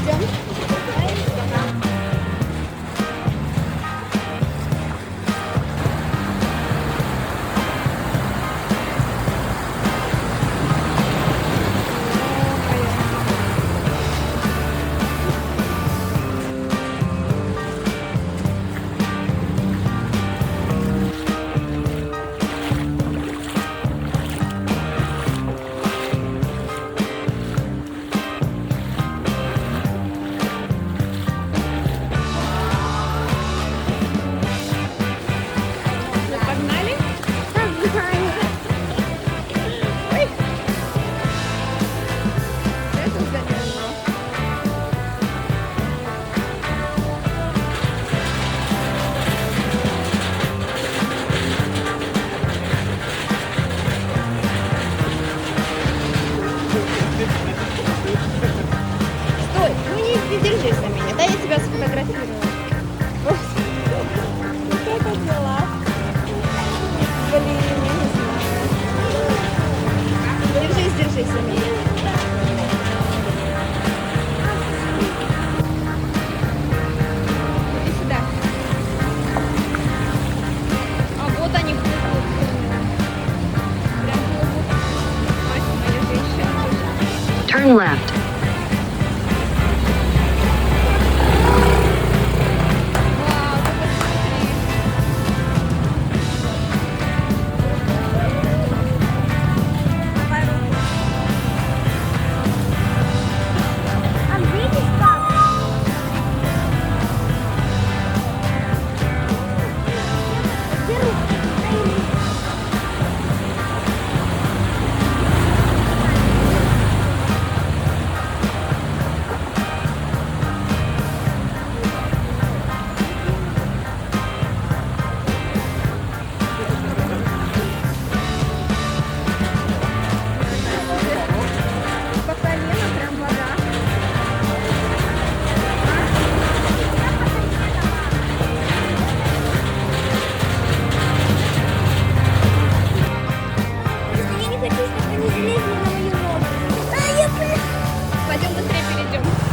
Идем. Стой, ну не держись на меня, да, я тебя сфотографирую. Как это дела? Блин, я не знаю. Держись на меня. Иди сюда. А вот они плывут. Прям плывут. Мать моя женщина. Turn left. Вау, ты посмотри. Давай руку. А видишь как? Где руку? По колено прям вода. Я не хочу, чтобы они залезли на мою ногу. Пойдем быстрее перейдем.